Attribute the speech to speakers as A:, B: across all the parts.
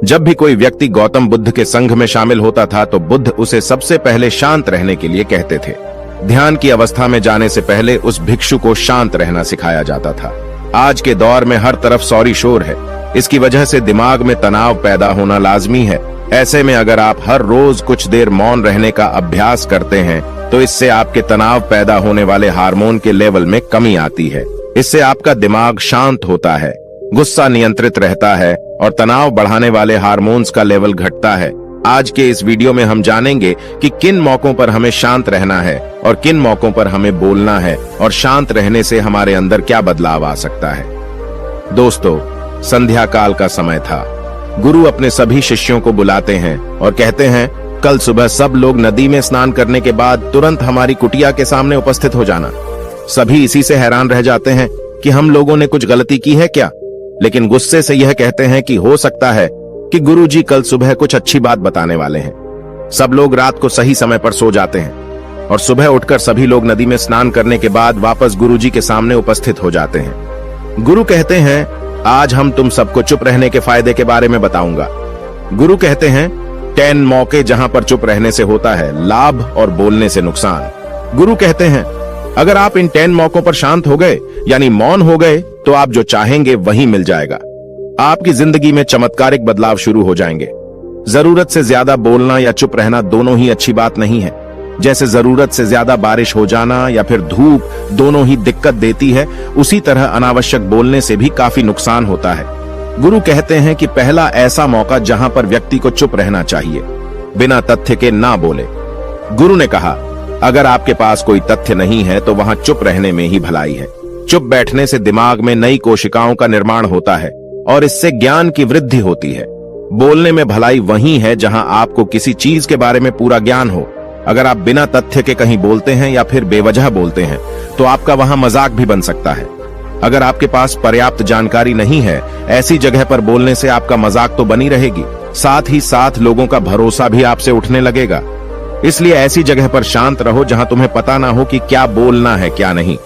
A: जब भी कोई व्यक्ति गौतम बुद्ध के संघ में शामिल होता था तो बुद्ध उसे सबसे पहले शांत रहने के लिए कहते थे। ध्यान की अवस्था में जाने से पहले उस भिक्षु को शांत रहना सिखाया जाता था। आज के दौर में हर तरफ सौरी शोर है। इसकी वजह से दिमाग में तनाव पैदा होना लाजमी है। ऐसे में अगर आप हर रोज कुछ देर मौन रहने का अभ्यास करते हैं तो इससे आपके तनाव पैदा होने वाले हार्मोन के लेवल में कमी आती है। इससे आपका दिमाग शांत होता है, गुस्सा नियंत्रित रहता है और तनाव बढ़ाने वाले हार्मोन्स का लेवल घटता है। आज के इस वीडियो में हम जानेंगे कि किन मौकों पर हमें शांत रहना है और किन मौकों पर हमें बोलना है और शांत रहने से हमारे अंदर क्या बदलाव आ सकता है। दोस्तों, संध्या काल का समय था। गुरु अपने सभी शिष्यों को बुलाते हैं और कहते हैं, कल सुबह सब लोग नदी में स्नान करने के बाद तुरंत हमारी कुटिया के सामने उपस्थित हो जाना। सभी इसी से हैरान रह जाते हैं कि हम लोगों ने कुछ गलती की है क्या, लेकिन गुस्से से यह कहते हैं कि हो सकता है कि गुरुजी कल सुबह कुछ अच्छी बात बताने वाले हैं। सब लोग रात को सही समय पर सो जाते हैं और सुबह उठकर सभी लोग नदी में स्नान करने के बाद वापस गुरुजी के सामने उपस्थित हो जाते हैं। गुरु कहते हैं, आज हम तुम सबको चुप रहने के फायदे के बारे में बताऊंगा। गुरु कहते हैं, 10 मौके जहां पर चुप रहने से होता है लाभ और बोलने से नुकसान। गुरु कहते हैं, अगर आप इन 10 मौकों पर शांत हो गए यानी मौन हो गए तो आप जो चाहेंगे वही मिल जाएगा। आपकी जिंदगी में चमत्कारिक बदलाव शुरू हो जाएंगे। जरूरत से ज्यादा बोलना या चुप रहना दोनों ही अच्छी बात नहीं है। जैसे जरूरत से ज्यादा बारिश हो जाना या फिर धूप दोनों ही दिक्कत देती है, उसी तरह अनावश्यक बोलने से भी काफी नुकसान होता है। गुरु कहते हैं कि पहला ऐसा मौका जहां पर व्यक्ति को चुप रहना चाहिए, बिना तथ्य के ना बोले। गुरु ने कहा, अगर आपके पास कोई तथ्य नहीं है तो वहां चुप रहने में ही भलाई है। चुप बैठने से दिमाग में नई कोशिकाओं का निर्माण होता है और इससे ज्ञान की वृद्धि होती है। बोलने में भलाई वही है जहां आपको किसी चीज के बारे में पूरा ज्ञान हो। अगर आप बिना तथ्य के कहीं बोलते हैं या फिर बेवजह बोलते हैं तो आपका वहां मजाक भी बन सकता है। अगर आपके पास पर्याप्त जानकारी नहीं है, ऐसी जगह पर बोलने से आपका मजाक तो बनी रहेगी, साथ ही साथ लोगों का भरोसा भी आपसे उठने लगेगा। इसलिए ऐसी जगह पर शांत रहो जहां तुम्हें पता ना हो कि क्या बोलना है क्या नहीं।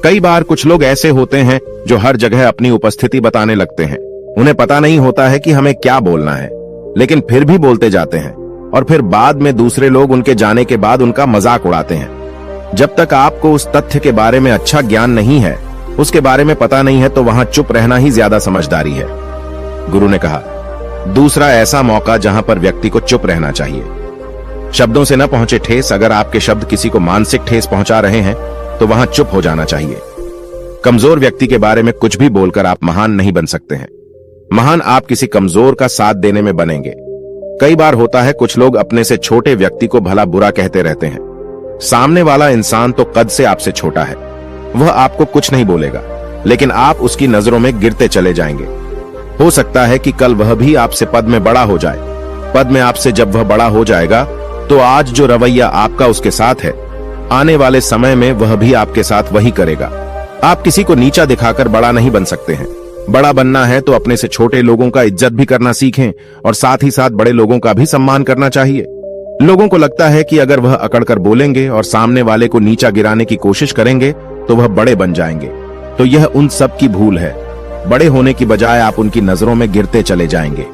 A: कई बार कुछ लोग ऐसे होते हैं जो हर जगह अपनी उपस्थिति बताने लगते हैं। उन्हें पता नहीं होता है कि हमें क्या बोलना है, लेकिन फिर भी बोलते जाते हैं और फिर बाद में दूसरे लोग उनके जाने के बाद उनका मजाक उड़ाते हैं। जब तक आपको उस तथ्य के बारे में अच्छा ज्ञान नहीं है, उसके बारे में पता नहीं है, तो वहां चुप रहना ही ज्यादा समझदारी है। गुरु ने कहा, दूसरा ऐसा मौका जहां पर व्यक्ति को चुप रहना चाहिए। शब्दों से न पहुंचे ठेस। अगर आपके शब्द किसी को मानसिक ठेस पहुंचा रहे हैं तो वहां चुप हो जाना चाहिए। कमजोर व्यक्ति के बारे में कुछ भी बोलकर आप महान नहीं बन सकते हैं। महान आप किसी कमजोर का साथ देने में बनेंगे। कई बार होता है कुछ लोग अपने से छोटे व्यक्ति को भला बुरा कहते रहते हैं। सामने वाला इंसान तो कद से आपसे छोटा है, वह आपको कुछ नहीं बोलेगा, लेकिन आप उसकी नजरों में गिरते चले जाएंगे। हो सकता है कि कल वह भी आपसे पद में बड़ा हो जाए। पद में आपसे जब वह बड़ा हो जाएगा तो आज जो रवैया आपका उसके साथ है, आने वाले समय में वह भी आपके साथ वही करेगा। आप किसी को नीचा दिखाकर बड़ा नहीं बन सकते हैं। बड़ा बनना है तो अपने से छोटे लोगों का इज्जत भी करना सीखें और साथ ही साथ बड़े लोगों का भी सम्मान करना चाहिए। लोगों को लगता है कि अगर वह अकड़कर बोलेंगे और सामने वाले को नीचा गिराने की कोशिश करेंगे तो वह बड़े बन जाएंगे, तो यह उन सब की भूल है। बड़े होने की बजाय आप उनकी नजरों में गिरते चले जाएंगे।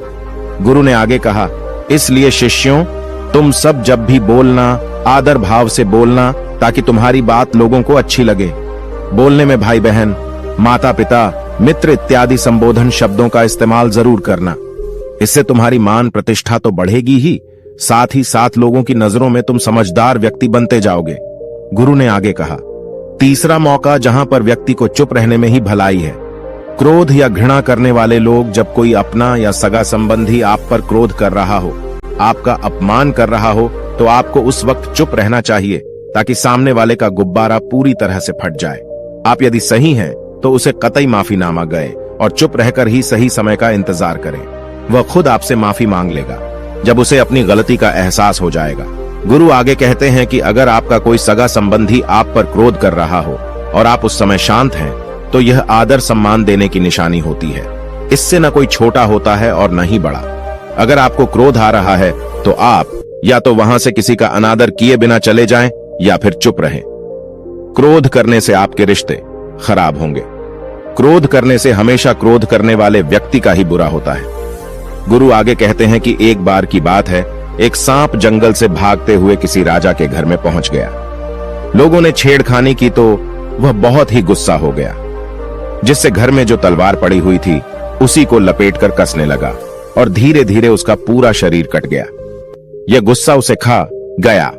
A: गुरु ने आगे कहा, इसलिए शिष्यों, तुम सब जब भी बोलना आदर भाव से बोलना ताकि तुम्हारी बात लोगों को अच्छी लगे। बोलने में भाई बहन, माता पिता, मित्र इत्यादि संबोधन शब्दों का इस्तेमाल जरूर करना। इससे तुम्हारी मान प्रतिष्ठा तो बढ़ेगी ही साथ लोगों की नजरों में तुम समझदार व्यक्ति बनते जाओगे। गुरु ने आगे कहा, तीसरा मौका जहां पर व्यक्ति को चुप रहने में ही भलाई है। क्रोध या घृणा करने वाले लोग, जब कोई अपना या सगा संबंधी आप पर क्रोध कर रहा हो, आपका अपमान कर रहा हो, तो आपको उस वक्त चुप रहना चाहिए ताकि सामने वाले का गुब्बारा पूरी तरह से फट जाए। आप यदि सही हैं तो उसे कतई माफीनामा गए और चुप रहकर ही सही समय का इंतजार करें। वह खुद आपसे माफी मांग लेगा जब उसे अपनी गलती का एहसास हो जाएगा। गुरु आगे कहते हैं कि अगर आपका कोई सगा संबंधी आप पर क्रोध कर रहा हो और आप उस समय शांत हैं, तो यह आदर सम्मान देने की निशानी होती है। इससे न कोई छोटा होता है और न ही बड़ा। अगर आपको क्रोध आ रहा है तो आप या तो वहां से किसी का अनादर किए बिना चले जाएं या फिर चुप रहें। क्रोध करने से आपके रिश्ते खराब होंगे। क्रोध करने से हमेशा क्रोध करने वाले व्यक्ति का ही बुरा होता है। गुरु आगे कहते हैं कि एक बार की बात है, एक सांप जंगल से भागते हुए किसी राजा के घर में पहुंच गया। लोगों ने छेड़खानी की तो वह बहुत ही गुस्सा हो गया, जिससे घर में जो तलवार पड़ी हुई थी उसी को लपेटकर कसने लगा और धीरे धीरे उसका पूरा शरीर कट गया। यह गुस्सा उसे खा गया।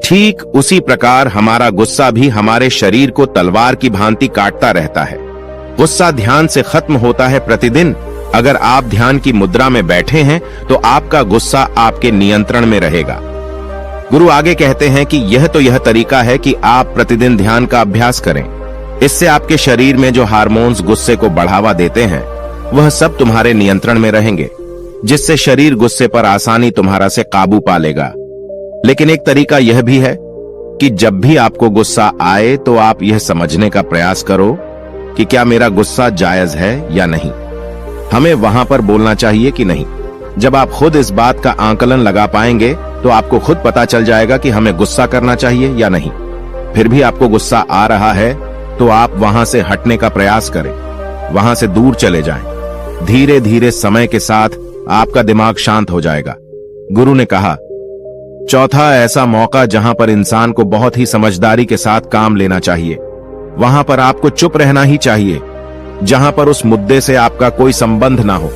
A: ठीक उसी प्रकार हमारा गुस्सा भी हमारे शरीर को तलवार की भांति काटता रहता है। गुस्सा ध्यान से खत्म होता है प्रतिदिन। अगर आप ध्यान की मुद्रा में बैठे हैं तो आपका गुस्सा आपके नियंत्रण में रहेगा। गुरु आगे कहते हैं कि यह तरीका है कि आप प्रतिदिन ध्यान का अभ्यास करें। इससे आपके शरीर में जो हार्मोन्स गुस्से को बढ़ावा देते हैं वह सब तुम्हारे नियंत्रण में रहेंगे, जिससे शरीर गुस्से पर आसानी तुम्हारा से काबू पा लेगा। लेकिन एक तरीका यह भी है कि जब भी आपको गुस्सा आए तो आप यह समझने का प्रयास करो कि क्या मेरा गुस्सा जायज है या नहीं, हमें वहां पर बोलना चाहिए कि नहीं। जब आप खुद इस बात का आंकलन लगा पाएंगे तो आपको खुद पता चल जाएगा कि हमें गुस्सा करना चाहिए या नहीं। फिर भी आपको गुस्सा आ रहा है तो आप वहां से हटने का प्रयास करें, वहां से दूर चले जाएं। धीरे धीरे समय के साथ आपका दिमाग शांत हो जाएगा। गुरु ने कहा, चौथा ऐसा मौका जहां पर इंसान को बहुत ही समझदारी के साथ काम लेना चाहिए, वहां पर आपको चुप रहना ही चाहिए, जहां पर उस मुद्दे से आपका कोई संबंध ना हो।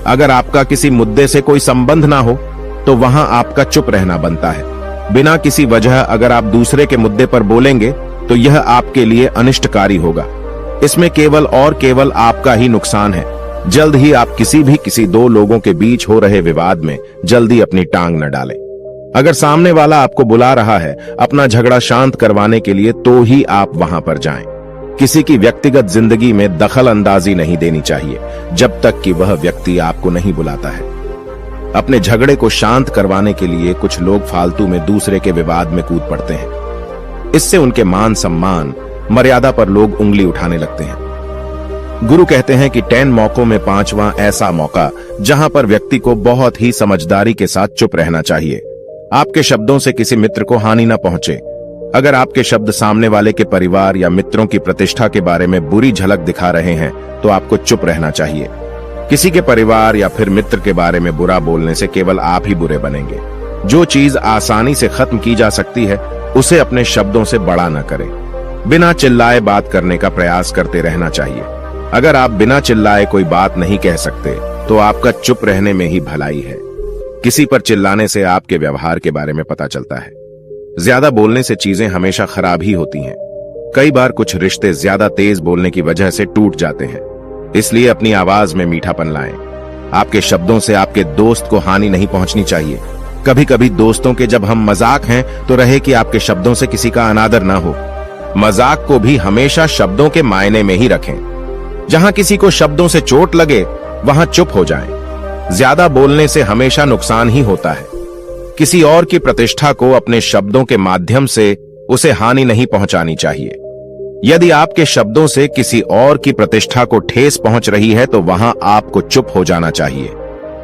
A: अगर आपका किसी मुद्दे से कोई संबंध ना हो तो वहां आपका चुप रहना बनता है। बिना किसी वजह अगर आप दूसरे के मुद्दे पर बोलेंगे तो यह आपके लिए अनिष्टकारी होगा। इसमें केवल और केवल आपका ही नुकसान है। जल्द ही आप किसी दो लोगों के बीच हो रहे विवाद में जल्दी अपनी टांग न डालें। अगर सामने वाला आपको बुला रहा है अपना झगड़ा शांत करवाने के लिए तो ही आप वहां पर जाएं। किसी की व्यक्तिगत जिंदगी में दखल अंदाजी नहीं देनी चाहिए जब तक कि वह व्यक्ति आपको नहीं बुलाता है। अपने झगड़े को शांत करवाने के लिए कुछ लोग फालतू में दूसरे के विवाद में कूद पड़ते हैं। इससे उनके मान सम्मान मर्यादा पर लोग उंगली उठाने लगते हैं। गुरु कहते हैं कि 10 मौकों में 5वां ऐसा मौका जहां पर व्यक्ति को बहुत ही समझदारी के साथ चुप रहना चाहिए। आपके शब्दों से किसी मित्र को हानि न पहुंचे। अगर आपके शब्द सामने वाले के परिवार या मित्रों की प्रतिष्ठा के बारे में बुरी झलक दिखा रहे हैं तो आपको चुप रहना चाहिए। किसी के परिवार या फिर मित्र के बारे में बुरा बोलने से केवल आप ही बुरे बनेंगे। जो चीज आसानी से खत्म की जा सकती है उसे अपने शब्दों से बड़ा न करें। बिना चिल्लाए बात करने का प्रयास करते रहना चाहिए। अगर आप बिना चिल्लाए कोई बात नहीं कह सकते तो आपका चुप रहने में ही भलाई है। किसी पर चिल्लाने से आपके व्यवहार के बारे में पता चलता है। ज्यादा बोलने से चीजें हमेशा खराब ही होती हैं। कई बार कुछ रिश्ते ज्यादा तेज बोलने की वजह से टूट जाते हैं। इसलिए अपनी आवाज में मीठापन लाएं। आपके शब्दों से आपके दोस्त को हानि नहीं पहुंचनी चाहिए। कभी कभी दोस्तों के जब हम मजाक हैं तो रहे कि आपके शब्दों से किसी का अनादर ना हो। मजाक को भी हमेशा शब्दों के मायने में ही रखें। जहां किसी को शब्दों से चोट लगे वहां चुप हो जाएं। ज्यादा बोलने से हमेशा नुकसान ही होता है। किसी और की प्रतिष्ठा को अपने शब्दों के माध्यम से उसे हानि नहीं पहुंचानी चाहिए। यदि आपके शब्दों से किसी और की प्रतिष्ठा को ठेस पहुंच रही है तो वहां आपको चुप हो जाना चाहिए।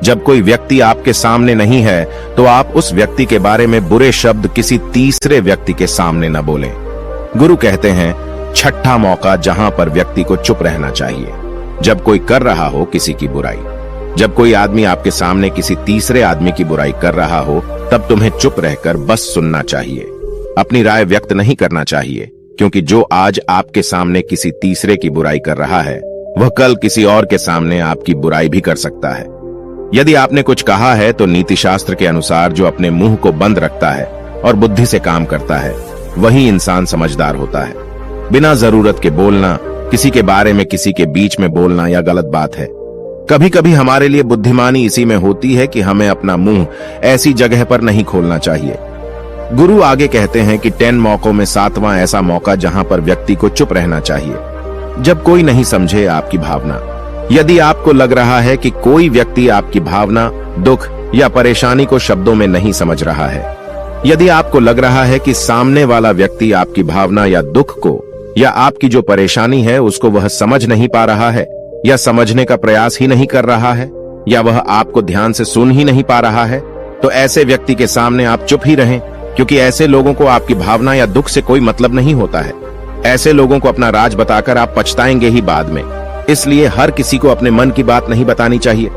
A: जब कोई व्यक्ति आपके सामने नहीं है तो आप उस व्यक्ति के बारे में बुरे शब्द किसी तीसरे व्यक्ति के सामने न बोलें। गुरु कहते हैं, छठा मौका जहां पर व्यक्ति को चुप रहना चाहिए, जब कोई कर रहा हो किसी की बुराई। जब कोई आदमी आपके सामने किसी तीसरे आदमी की बुराई कर रहा हो तब तुम्हें चुप रहकर बस सुनना चाहिए। अपनी राय व्यक्त नहीं करना चाहिए, क्योंकि जो आज आपके सामने किसी तीसरे की बुराई कर रहा है वह कल किसी और के सामने आपकी बुराई भी कर सकता है। यदि आपने कुछ कहा है तो नीति शास्त्र के अनुसार जो अपने मुंह को बंद रखता है और बुद्धि से काम करता है वही इंसान समझदार होता है। बिना जरूरत के बोलना, किसी के बारे में किसी के बीच में बोलना यह गलत बात है। कभी कभी हमारे लिए बुद्धिमानी इसी में होती है कि हमें अपना मुंह ऐसी जगह पर नहीं खोलना चाहिए। गुरु आगे कहते हैं कि 10 मौकों में 7वां ऐसा मौका जहां पर व्यक्ति को चुप रहना चाहिए, जब कोई नहीं समझे आपकी भावना। यदि आपको लग रहा है कि कोई व्यक्ति आपकी भावना, दुख या परेशानी को शब्दों में नहीं समझ रहा है, यदि आपको लग रहा है कि सामने वाला व्यक्ति आपकी भावना या दुख को या आपकी जो परेशानी है उसको वह समझ नहीं पा रहा है या समझने का प्रयास ही नहीं कर रहा है या वह आपको ध्यान से सुन ही नहीं पा रहा है, तो ऐसे व्यक्ति के सामने आप चुप ही रहें, क्योंकि ऐसे लोगों को आपकी भावना या दुख से कोई मतलब नहीं होता है। ऐसे लोगों को अपना राज बताकर आप पछताएंगे ही बाद में। इसलिए हर किसी को अपने मन की बात नहीं बतानी चाहिए।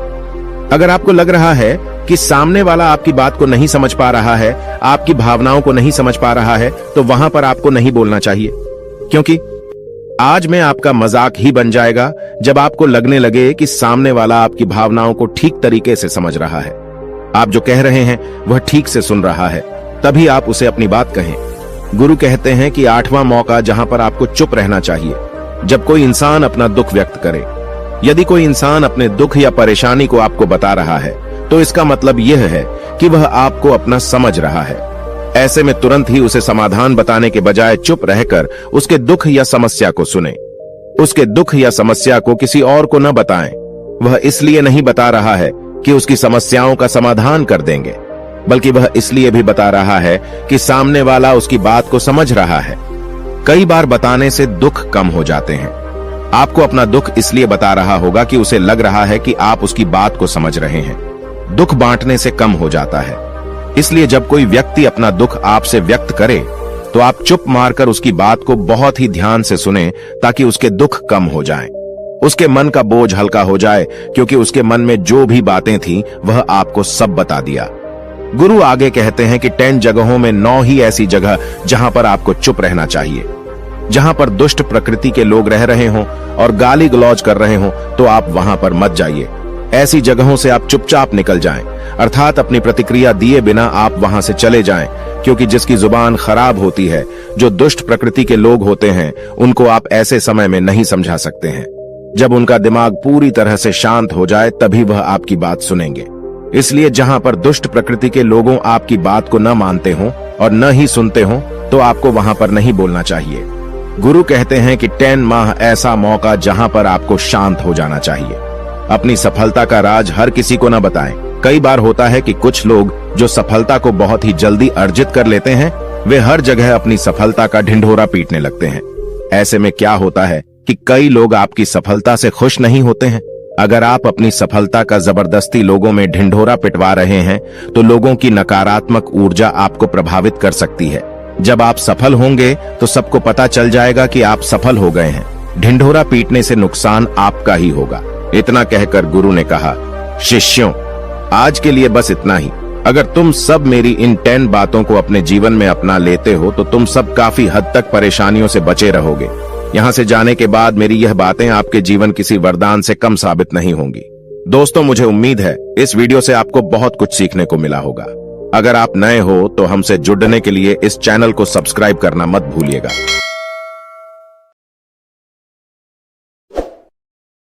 A: अगर आपको लग रहा है कि सामने वाला आपकी बात को नहीं समझ पा रहा है, आपकी भावनाओं को नहीं समझ पा रहा है, तो वहां पर आपको नहीं बोलना चाहिए, क्योंकि आज में आपका मजाक ही बन जाएगा जब आपको लगने लगे कि सामने वाला आपकी भावनाओं को ठीक तरीके से समझ रहा है, आप जो कह रहे हैं वह ठीक से सुन रहा है, तभी आप उसे अपनी बात कहें। गुरु कहते हैं कि 8वां मौका जहां पर आपको चुप रहना चाहिए, जब कोई इंसान अपना दुख व्यक्त करे। यदि कोई इंसान अपने दुख या परेशानी को आपको बता रहा है, तो इसका मतलब यह है कि वह आपको अपना समझ रहा है। ऐसे में तुरंत ही उसे समाधान बताने के बजाय चुप रहकर उसके दुख या समस्या को सुने। उसके दुख या समस्या को किसी और को न बताएं। वह इसलिए नहीं बता रहा है कि उसकी समस्याओं का समाधान कर देंगे, बल्कि वह इसलिए भी बता रहा है कि सामने वाला उसकी बात को समझ रहा है। कई बार बताने से दुख कम हो जाते हैं। आपको अपना दुख इसलिए बता रहा होगा कि उसे लग रहा है कि आप उसकी बात को समझ रहे हैं। दुख बांटने से कम हो जाता है। इसलिए जब कोई व्यक्ति अपना दुख आपसे व्यक्त करे, तो आप चुप मारकर उसकी बात को बहुत ही ध्यान से सुने, ताकि उसके दुख कम हो जाएं। उसके मन का बोझ हल्का हो जाए, क्योंकि उसके मन में जो भी बातें थीं, वह आपको सब बता दिया। गुरु आगे कहते हैं कि 10 जगहों में 9 ही ऐसी जगह जहां पर आपको चुप रहना चाहिए। जहां पर दुष्ट प्रकृति के लोग रह रहे हों और गाली गलौज कर रहे हों, तो आप वहां पर मत जाइए। ऐसी जगहों से आप चुपचाप निकल जाएं, अर्थात अपनी प्रतिक्रिया दिए बिना आप वहां से चले जाएं, क्योंकि जिसकी जुबान खराब होती है, जो दुष्ट प्रकृति के लोग होते हैं, उनको आप ऐसे समय में नहीं समझा सकते हैं। जब उनका दिमाग पूरी तरह से शांत हो जाए, तभी वह आपकी बात सुनेंगे। इसलिए जहां पर दुष्ट प्रकृति के लोगों आपकी बात को न मानते हों और न ही सुनते हों, तो आपको वहां पर नहीं बोलना चाहिए। गुरु कहते हैं कि 10 माह ऐसा मौका जहां पर आपको शांत हो जाना चाहिए। अपनी सफलता का राज हर किसी को न बताएं। कई बार होता है कि कुछ लोग जो सफलता को बहुत ही जल्दी अर्जित कर लेते हैं, वे हर जगह अपनी सफलता का ढिंढोरा पीटने लगते हैं। ऐसे में क्या होता है कि कई लोग आपकी सफलता से खुश नहीं होते हैं। अगर आप अपनी सफलता का जबरदस्ती लोगों में ढिंढोरा पिटवा रहे हैं, तो लोगों की नकारात्मक ऊर्जा आपको प्रभावित कर सकती है। जब आप सफल होंगे, तो सबको पता चल जाएगा कि आप सफल हो गए हैं। ढिंढोरा पीटने से नुकसान आपका ही होगा। इतना कहकर गुरु ने कहा, शिष्यों, आज के लिए बस इतना ही। अगर तुम सब मेरी इन 10 बातों को अपने जीवन में अपना लेते हो, तो तुम सब काफी हद तक परेशानियों से बचे रहोगे। यहाँ से जाने के बाद मेरी यह बातें आपके जीवन किसी वरदान से कम साबित नहीं होंगी। दोस्तों, मुझे उम्मीद है इस वीडियो से आपको बहुत कुछ सीखने को मिला होगा। अगर आप नए हो तो हमसे जुड़ने के लिए इस चैनल को सब्सक्राइब करना मत भूलिएगा।